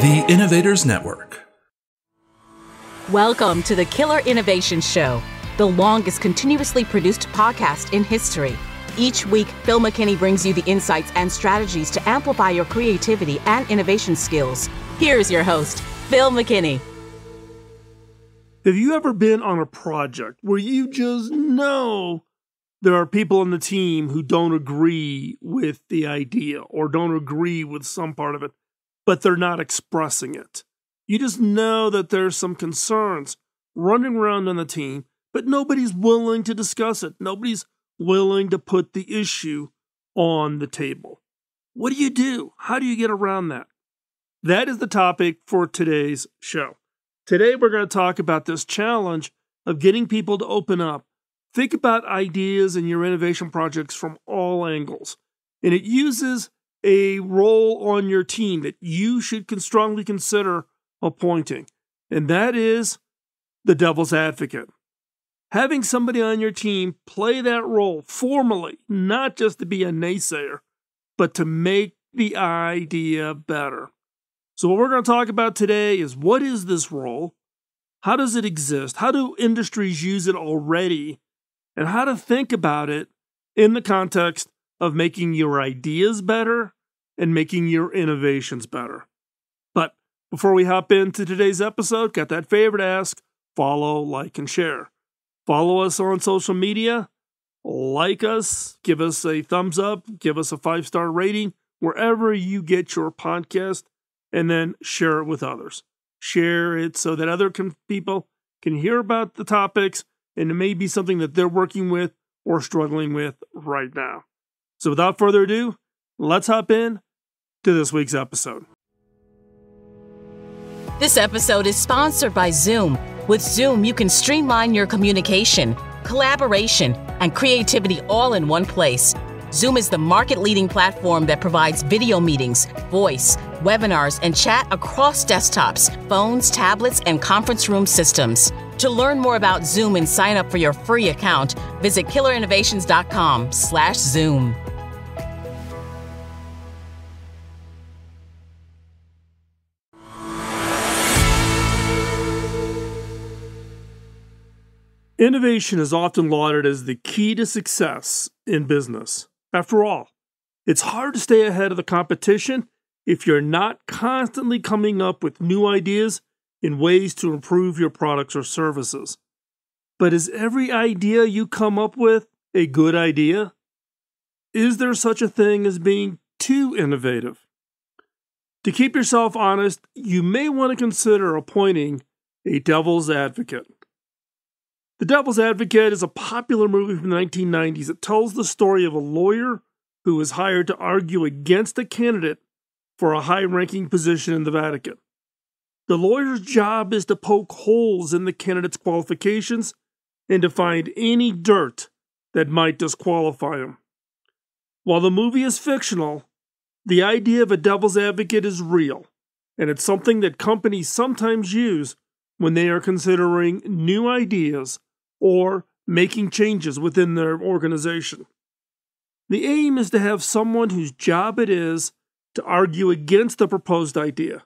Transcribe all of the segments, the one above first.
The Innovators Network. Welcome to the Killer Innovation Show, the longest continuously produced podcast in history. Each week, Phil McKinney brings you the insights and strategies to amplify your creativity and innovation skills. Here's your host, Phil McKinney. Have you ever been on a project where you just know there are people on the team who don't agree with the idea or don't agree with some part of it, but they're not expressing it? You just know that there's some concerns running around on the team, but nobody's willing to discuss it. Nobody's willing to put the issue on the table. What do? How do you get around that? That is the topic for today's show. Today, we're going to talk about this challenge of getting people to open up. Think about ideas in your innovation projects from all angles. And it uses a role on your team that you should strongly consider appointing. And that is the devil's advocate. Having somebody on your team play that role formally, not just to be a naysayer, but to make the idea better. So what we're going to talk about today is, what is this role? How does it exist? How do industries use it already? And how to think about it in the context of making your ideas better and making your innovations better. But before we hop into today's episode, got that favor to ask: follow, like, and share. Follow us on social media, like us, give us a thumbs up, give us a 5-star rating wherever you get your podcast, and then share it with others. Share it so that other people can hear about the topics, and it may be something that they're working with or struggling with right now. So without further ado, let's hop in to this week's episode. This episode is sponsored by Zoom. With Zoom, you can streamline your communication, collaboration, and creativity all in one place. Zoom is the market-leading platform that provides video meetings, voice, webinars, and chat across desktops, phones, tablets, and conference room systems. To learn more about Zoom and sign up for your free account, visit killerinnovations.com/Zoom. Innovation is often lauded as the key to success in business. After all, it's hard to stay ahead of the competition if you're not constantly coming up with new ideas and ways to improve your products or services. But is every idea you come up with a good idea? Is there such a thing as being too innovative? To keep yourself honest, you may want to consider appointing a devil's advocate. The Devil's Advocate is a popular movie from the 1990s. It tells the story of a lawyer who was hired to argue against a candidate for a high-ranking position in the Vatican. The lawyer's job is to poke holes in the candidate's qualifications and to find any dirt that might disqualify him. While the movie is fictional, the idea of a devil's advocate is real, and it's something that companies sometimes use when they are considering new ideas or making changes within their organization. The aim is to have someone whose job it is to argue against the proposed idea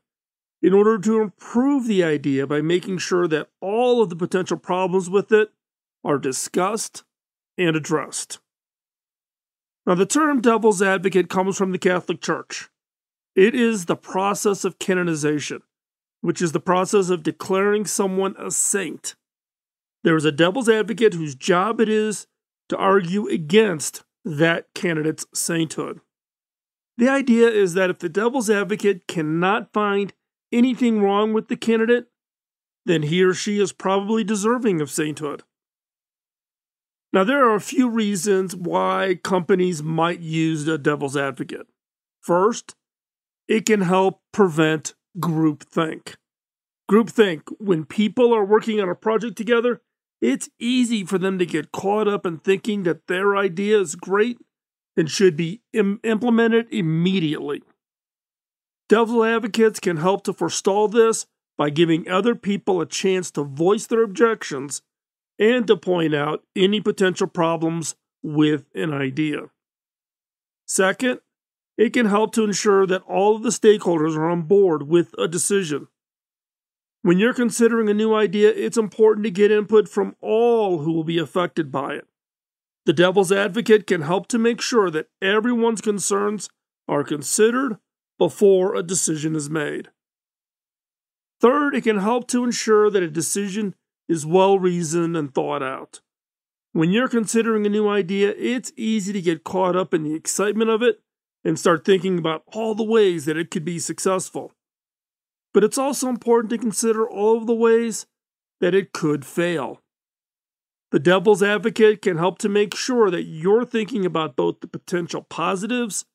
in order to improve the idea by making sure that all of the potential problems with it are discussed and addressed. Now, the term devil's advocate comes from the Catholic Church. It is the process of canonization, which is the process of declaring someone a saint. There is a devil's advocate whose job it is to argue against that candidate's sainthood. The idea is that if the devil's advocate cannot find anything wrong with the candidate, then he or she is probably deserving of sainthood. Now, there are a few reasons why companies might use a devil's advocate. First, it can help prevent groupthink. Groupthink, when people are working on a project together, it's easy for them to get caught up in thinking that their idea is great and should be implemented immediately. Devil's advocates can help to forestall this by giving other people a chance to voice their objections and to point out any potential problems with an idea. Second, It can help to ensure that all of the stakeholders are on board with a decision. When you're considering a new idea, it's important to get input from all who will be affected by it. The devil's advocate can help to make sure that everyone's concerns are considered before a decision is made. Third, it can help to ensure that a decision is well reasoned and thought out. When you're considering a new idea, it's easy to get caught up in the excitement of it and start thinking about all the ways that it could be successful. But it's also important to consider all of the ways that it could fail. The devil's advocate can help to make sure that you're thinking about both the potential positives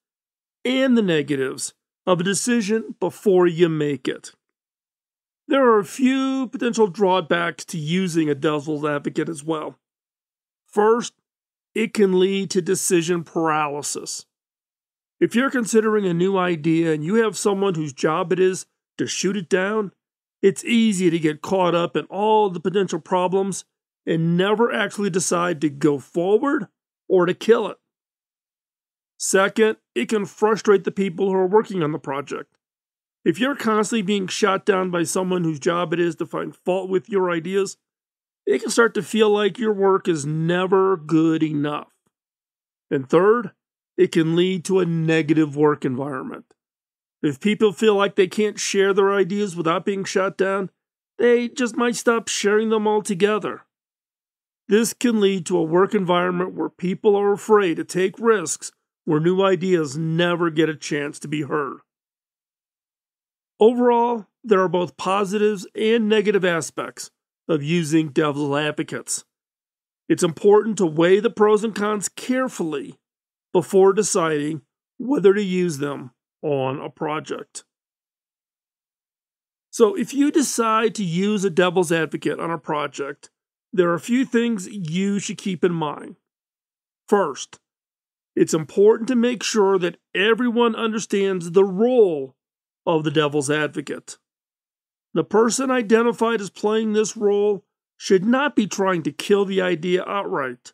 and the negatives of a decision before you make it. There are a few potential drawbacks to using a devil's advocate as well. First, it can lead to decision paralysis. If you're considering a new idea and you have someone whose job it is to shoot it down, it's easy to get caught up in all the potential problems and never actually decide to go forward or to kill it. Second, it can frustrate the people who are working on the project. If you're constantly being shot down by someone whose job it is to find fault with your ideas, it can start to feel like your work is never good enough. And third, it can lead to a negative work environment. If people feel like they can't share their ideas without being shot down, they just might stop sharing them altogether. This can lead to a work environment where people are afraid to take risks where new ideas never get a chance to be heard. Overall, there are both positives and negative aspects of using devil's advocates. It's important to weigh the pros and cons carefully before deciding whether to use them on a project. So if you decide to use a devil's advocate on a project, there are a few things you should keep in mind. First, it's important to make sure that everyone understands the role of the devil's advocate. The person identified as playing this role should not be trying to kill the idea outright.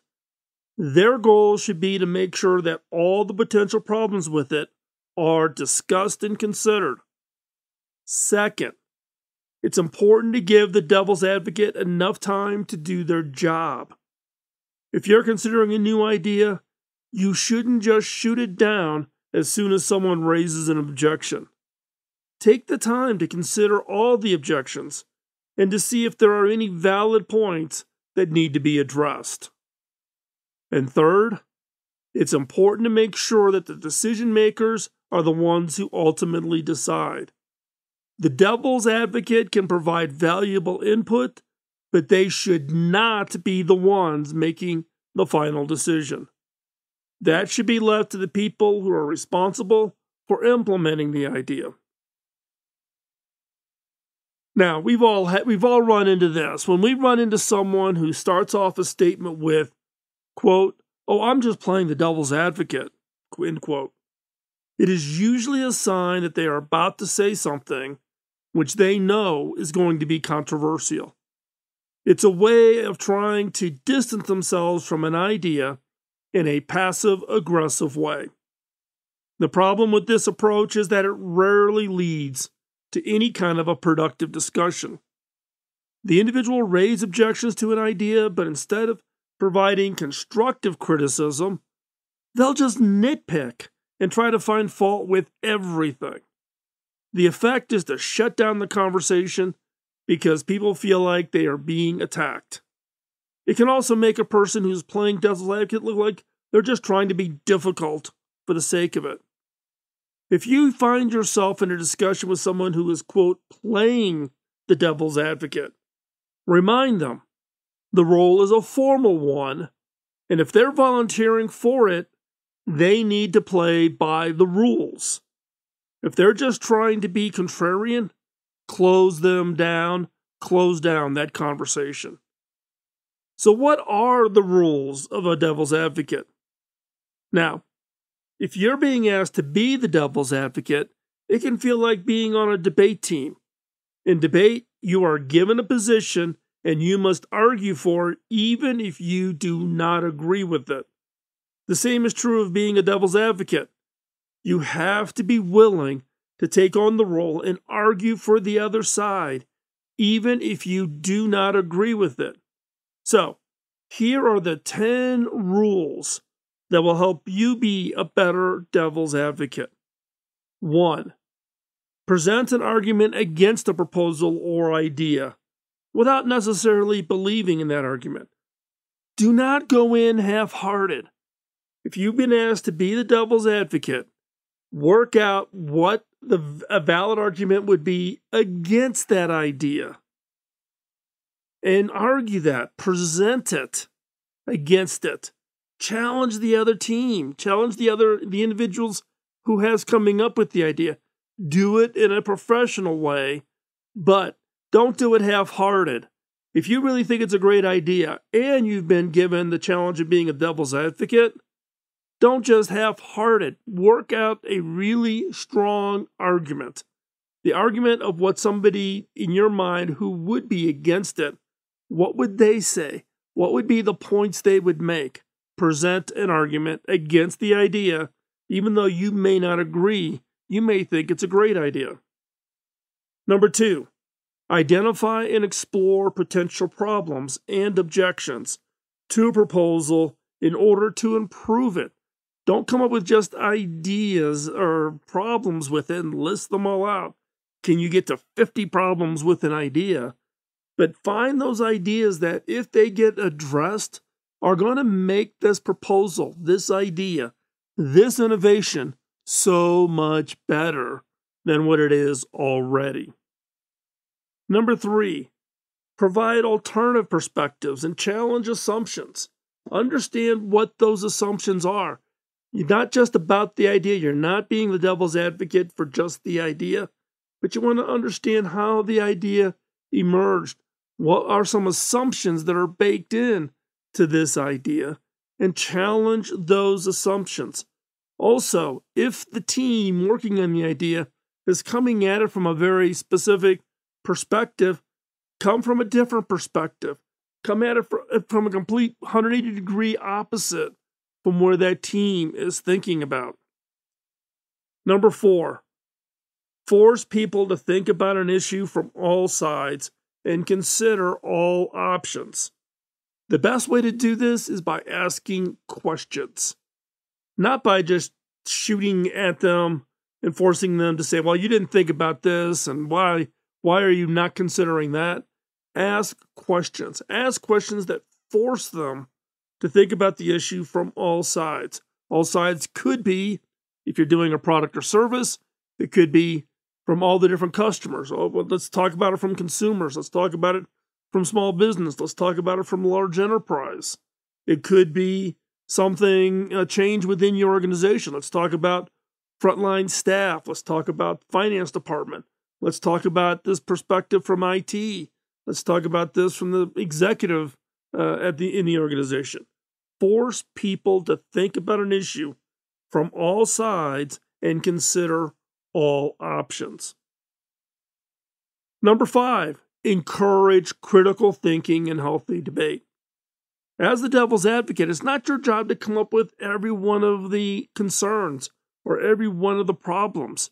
Their goal should be to make sure that all the potential problems with it are discussed and considered. Second, it's important to give the devil's advocate enough time to do their job. If you're considering a new idea, you shouldn't just shoot it down as soon as someone raises an objection. Take the time to consider all the objections and to see if there are any valid points that need to be addressed. And third, it's important to make sure that the decision makers are the ones who ultimately decide. The devil's advocate can provide valuable input, but they should not be the ones making the final decision. That should be left to the people who are responsible for implementing the idea. Now, we've all run into this. When we run into someone who starts off a statement with, quote, "Oh, I'm just playing the devil's advocate," end quote, it is usually a sign that they are about to say something which they know is going to be controversial. It's a way of trying to distance themselves from an idea in a passive-aggressive way. The problem with this approach is that it rarely leads to any kind of a productive discussion. The individual raised objections to an idea, but instead of providing constructive criticism, they'll just nitpick and try to find fault with everything. The effect is to shut down the conversation because people feel like they are being attacked. It can also make a person who's playing devil's advocate look like they're just trying to be difficult for the sake of it. If you find yourself in a discussion with someone who is, quote, playing the devil's advocate, remind them the role is a formal one, and if they're volunteering for it, they need to play by the rules. If they're just trying to be contrarian, close down that conversation. So what are the rules of a devil's advocate? Now, if you're being asked to be the devil's advocate, it can feel like being on a debate team. In debate, you are given a position and you must argue for it even if you do not agree with it. The same is true of being a devil's advocate. You have to be willing to take on the role and argue for the other side, even if you do not agree with it. So, here are the 10 rules that will help you be a better devil's advocate. 1. Present an argument against a proposal or idea without necessarily believing in that argument. Do not go in half-hearted. If you've been asked to be the devil's advocate, work out what a valid argument would be against that idea and argue that, present it against it. Challenge the other team, challenge the individuals who has coming up with the idea. Do it in a professional way, but don't do it half-hearted. If you really think it's a great idea and you've been given the challenge of being a devil's advocate, don't just half-hearted. Work out a really strong argument. The argument of what somebody in your mind who would be against it, what would they say? What would be the points they would make? Present an argument against the idea, even though you may not agree. You may think it's a great idea. Number 2, identify and explore potential problems and objections to a proposal in order to improve it. Don't come up with just ideas or problems with it and list them all out. Can you get to 50 problems with an idea? But find those ideas that, if they get addressed, are going to make this proposal, this idea, this innovation so much better than what it is already. Number 3, provide alternative perspectives and challenge assumptions. Understand what those assumptions are. You're not just about the idea. You're not being the devil's advocate for just the idea, but you want to understand how the idea emerged. What are some assumptions that are baked in to this idea, and challenge those assumptions. Also, if the team working on the idea is coming at it from a very specific perspective, come from a different perspective. Come at it from a complete 180-degree opposite from where that team is thinking about. Number 4, force people to think about an issue from all sides and consider all options. The best way to do this is by asking questions, not by just shooting at them and forcing them to say, well, you didn't think about this, and why are you not considering that? Ask questions. Ask questions that force them to think about the issue from all sides. All sides could be, if you're doing a product or service, it could be from all the different customers. Oh, well, let's talk about it from consumers. Let's talk about it from small business. Let's talk about it from large enterprise. It could be something, a change within your organization. Let's talk about frontline staff. Let's talk about finance department. Let's talk about this perspective from IT. Let's talk about this from the executive in the organization. Force people to think about an issue from all sides and consider all options. Number 5, encourage critical thinking and healthy debate. As the devil's advocate, it's not your job to come up with every one of the concerns or every one of the problems.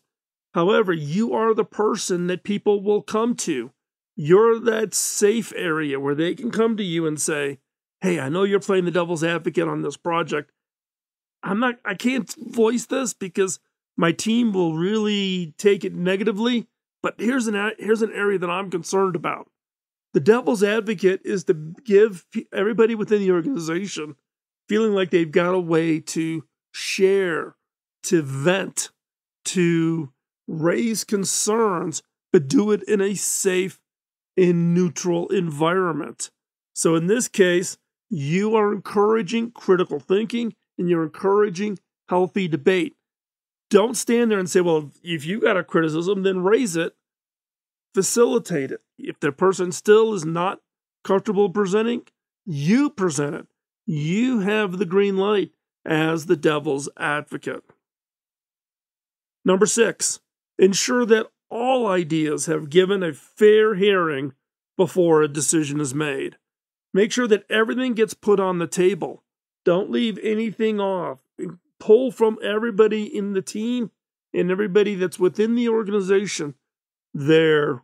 However, you are the person that people will come to. You're that safe area where they can come to you and say, hey, I know you're playing the devil's advocate on this project. I can't voice this because my team will really take it negatively, but here's an area that I'm concerned about. The devil's advocate is to give everybody within the organization feeling like they've got a way to share, to vent, to raise concerns, but do it in a safe and neutral environment. So in this case, you are encouraging critical thinking and you're encouraging healthy debate. Don't stand there and say, well, if you got a criticism, then raise it, facilitate it. If the person still is not comfortable presenting, you present it. You have the green light as the devil's advocate. Number 6, ensure that all ideas have given a fair hearing before a decision is made. Make sure that everything gets put on the table. Don't leave anything off. pull from everybody in the team and everybody that's within the organization their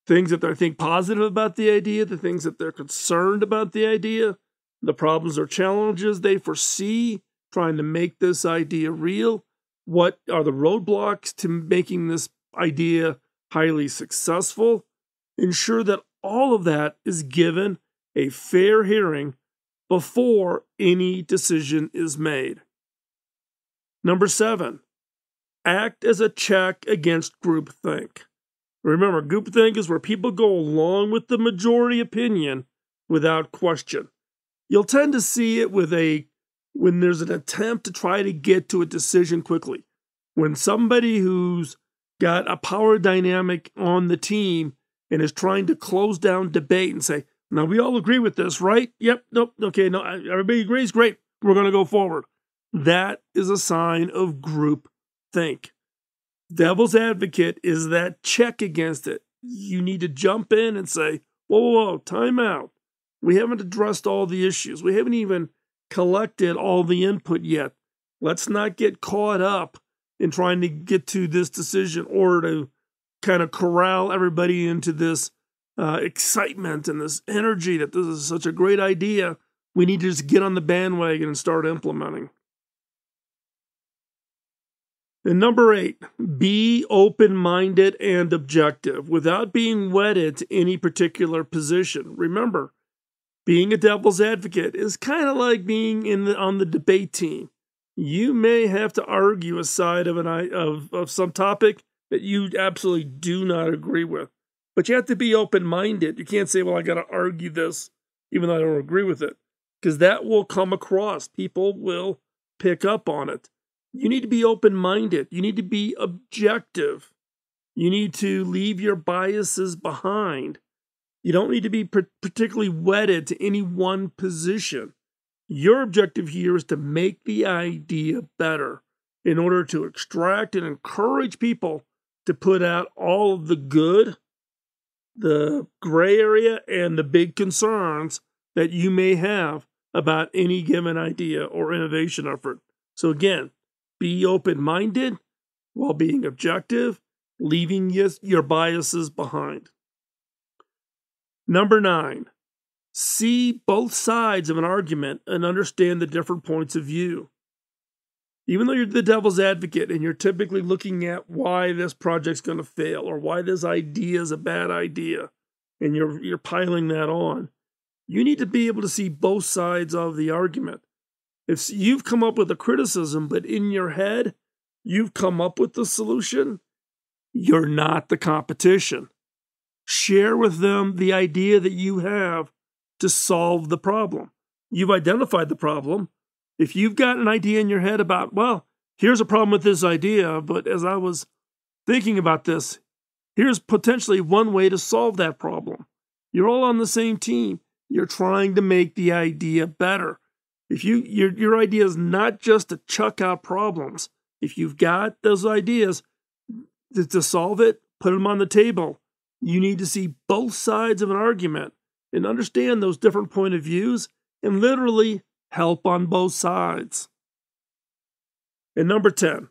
things that they think positive about the idea, the things that they're concerned about the idea, the problems or challenges they foresee trying to make this idea real. What are the roadblocks to making this idea highly successful? Ensure that all of that is given a fair hearing before any decision is made. Number 7, act as a check against groupthink. Remember, groupthink is where people go along with the majority opinion without question. You'll tend to see it when there's an attempt to try to get to a decision quickly. When somebody who's got a power dynamic on the team and is trying to close down debate and say, now we all agree with this, right? Yep, nope, okay, no, everybody agrees, great, we're going to go forward. That is a sign of groupthink. Devil's advocate is that check against it. You need to jump in and say, whoa, time out. We haven't addressed all the issues. We haven't even collected all the input yet. Let's not get caught up in trying to get to this decision or to kind of corral everybody into this excitement and this energy that this is such a great idea. We need to just get on the bandwagon and start implementing. And number 8, be open-minded and objective without being wedded to any particular position. Remember, being a devil's advocate is kind of like being on the debate team. You may have to argue a side of some topic that you absolutely do not agree with. But you have to be open-minded. You can't say, well, I got to argue this even though I don't agree with it. Because that will come across. People will pick up on it. You need to be open-minded. You need to be objective. You need to leave your biases behind. You don't need to be particularly wedded to any one position. Your objective here is to make the idea better in order to extract and encourage people to put out all of the good, the gray area, and the big concerns that you may have about any given idea or innovation effort. So again, be open-minded while being objective, leaving your biases behind. Number 9, see both sides of an argument and understand the different points of view. Even though you're the devil's advocate and you're typically looking at why this project's going to fail or why this idea is a bad idea, and you're piling that on, you need to be able to see both sides of the argument. If you've come up with a criticism, but in your head, you've come up with the solution, you're not the competition. Share with them the idea that you have to solve the problem. You've identified the problem. If you've got an idea in your head about, well, here's a problem with this idea, but as I was thinking about this, here's potentially one way to solve that problem. You're all on the same team. You're trying to make the idea better. If your idea is not just to chuck out problems, if you've got those ideas to solve it, put them on the table. You need to see both sides of an argument and understand those different point of views and literally help on both sides. And number 10,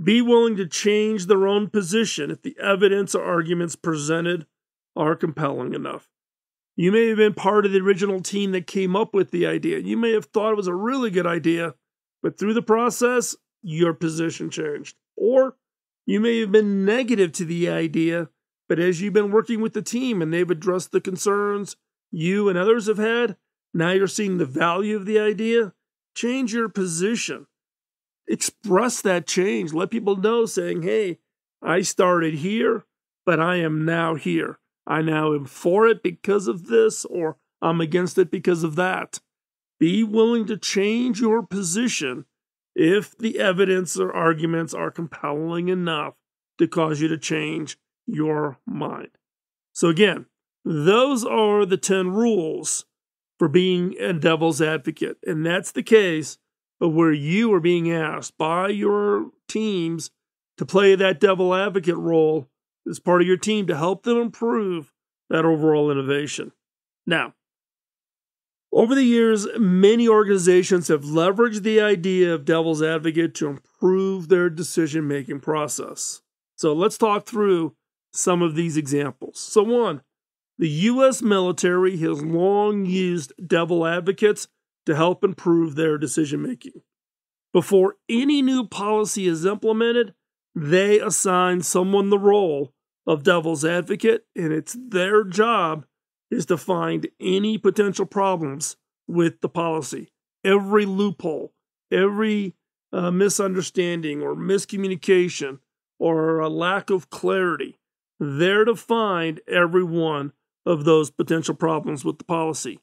be willing to change their own position if the evidence or arguments presented are compelling enough. You may have been part of the original team that came up with the idea. You may have thought it was a really good idea, but through the process, your position changed. Or you may have been negative to the idea, but as you've been working with the team and they've addressed the concerns you and others have had, now you're seeing the value of the idea. Change your position. Express that change. Let people know, saying, hey, I started here, but I am now here. I now am for it because of this, or I'm against it because of that. Be willing to change your position if the evidence or arguments are compelling enough to cause you to change your mind. So again, those are the 10 rules for being a devil's advocate. And that's the case of where you are being asked by your teams to play that devil advocate role as part of your team to help them improve that overall innovation. Now, Over the years, many organizations have leveraged the idea of devil's advocate to improve their decision-making process. So let's talk through some of these examples. So one, the U.S. military has long used devil advocates to help improve their decision-making. Before any new policy is implemented, they assign someone the role of devil's advocate, and it's their job is to find any potential problems with the policy, every loophole, every misunderstanding or miscommunication or a lack of clarity. They're to find every one of those potential problems with the policy.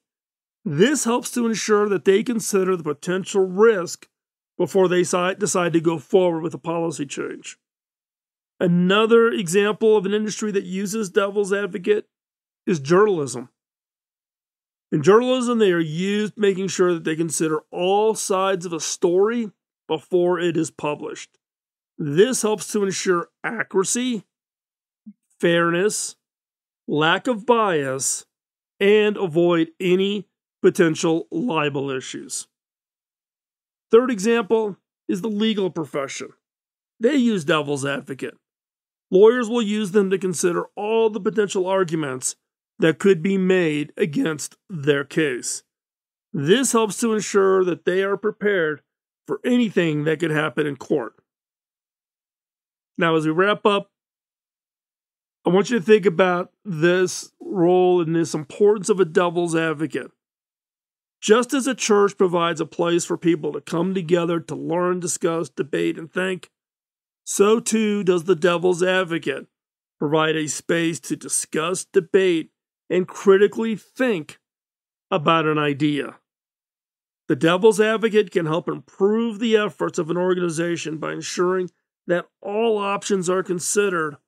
This helps to ensure that they consider the potential risk before they decide to go forward with a policy change. Another example of an industry that uses devil's advocate is journalism. In journalism, they are used making sure that they consider all sides of a story before it is published. This helps to ensure accuracy, fairness, lack of bias, and avoid any potential libel issues. Third example is the legal profession. They use devil's advocate. Lawyers will use them to consider all the potential arguments that could be made against their case. This helps to ensure that they are prepared for anything that could happen in court. Now, as we wrap up, I want you to think about this role and this importance of a devil's advocate. Just as a church provides a place for people to come together to learn, discuss, debate, and think, so too does the devil's advocate provide a space to discuss, debate, and critically think about an idea. The devil's advocate can help improve the efforts of an organization by ensuring that all options are considered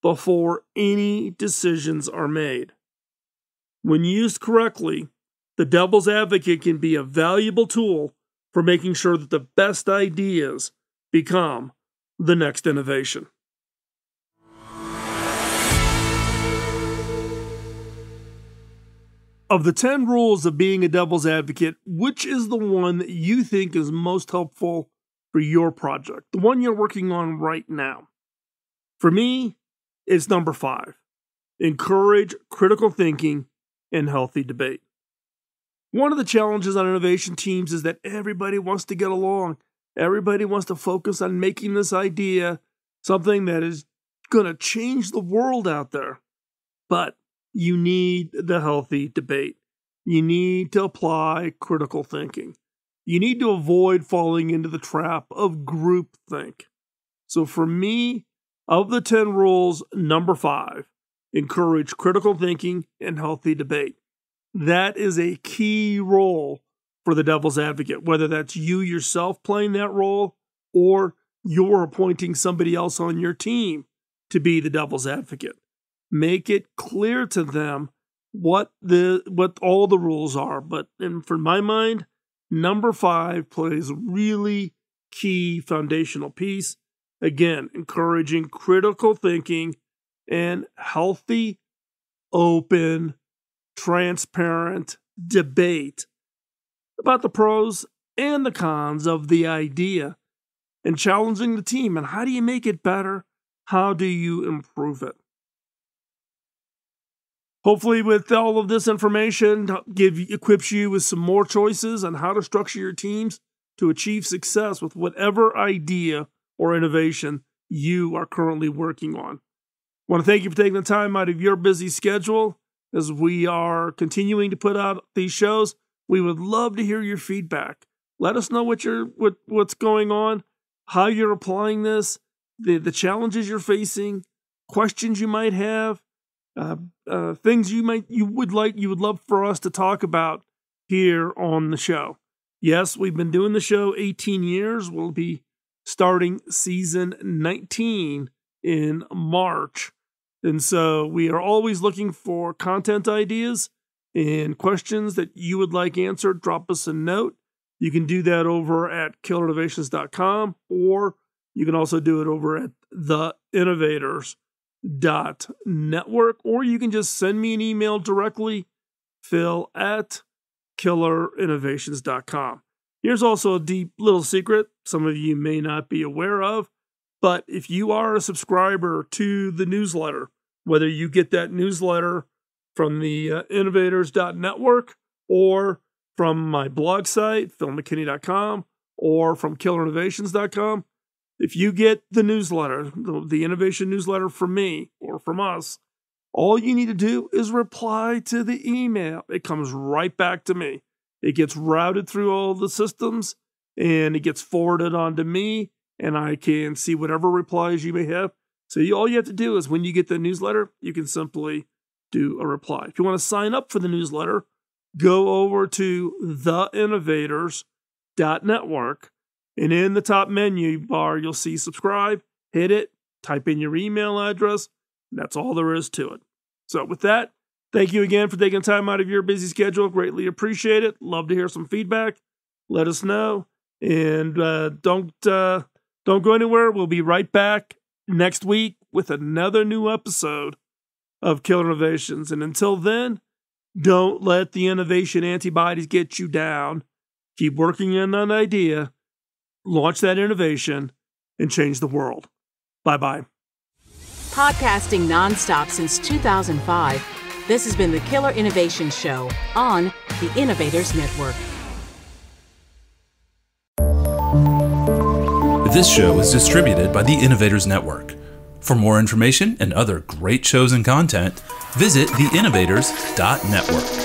before any decisions are made. When used correctly, the devil's advocate can be a valuable tool for making sure that the best ideas become the next innovation. Of the 10 rules of being a devil's advocate, which is the one that you think is most helpful for your project, the one you're working on right now? For me, it's number 5. Encourage critical thinking and healthy debate. One of the challenges on innovation teams is that everybody wants to get along. Everybody wants to focus on making this idea something that is going to change the world out there. But you need the healthy debate. You need to apply critical thinking. You need to avoid falling into the trap of groupthink. So for me, of the 10 rules, number 5, encourage critical thinking and healthy debate. That is a key role for the devil's advocate, whether that's you yourself playing that role or you're appointing somebody else on your team to be the devil's advocate. Make it clear to them what all the rules are. But for my mind, number 5 plays a really key foundational piece. Again, encouraging critical thinking and healthy, open, transparent debate about the pros and the cons of the idea and challenging the team. And how do you make it better? How do you improve it? Hopefully, with all of this information, equips you with some more choices on how to structure your teams to achieve success with whatever idea or innovation you are currently working on. I want to thank you for taking the time out of your busy schedule as we are continuing to put out these shows. We would love to hear your feedback. Let us know what's going on, how you're applying this, the challenges you're facing, questions you might have, things you would love for us to talk about here on the show. Yes, we've been doing the show 18 years. We'll be starting season 19 in March. And so we are always looking for content ideas and questions that you would like answered. Drop us a note. You can do that over at killerinnovations.com, or you can also do it over at theinnovators.network, or you can just send me an email directly, Phil at killerinnovations.com. Here's also a deep little secret some of you may not be aware of, but if you are a subscriber to the newsletter, whether you get that newsletter from the innovators.network or from my blog site, philmckinney.com, or from killerinnovations.com, if you get the newsletter, the innovation newsletter from me or from us, all you need to do is reply to the email. It comes right back to me. It gets routed through all the systems and it gets forwarded on to me, and I can see whatever replies you may have. So all you have to do is when you get the newsletter, you can simply do a reply. If you want to sign up for the newsletter, go over to theinnovators.network, and in the top menu bar, you'll see subscribe. Hit it, type in your email address. That's all there is to it. So with that, thank you again for taking time out of your busy schedule. Greatly appreciate it. Love to hear some feedback. Let us know. And don't go anywhere. We'll be right back next week with another new episode of Killer Innovations. And until then, don't let the innovation antibodies get you down. Keep working on an idea, launch that innovation, and change the world. Bye-bye. Podcasting nonstop since 2005, this has been the Killer Innovation Show on the Innovators Network. This show is distributed by the Innovators Network. For more information and other great shows and content, visit theinnovators.network.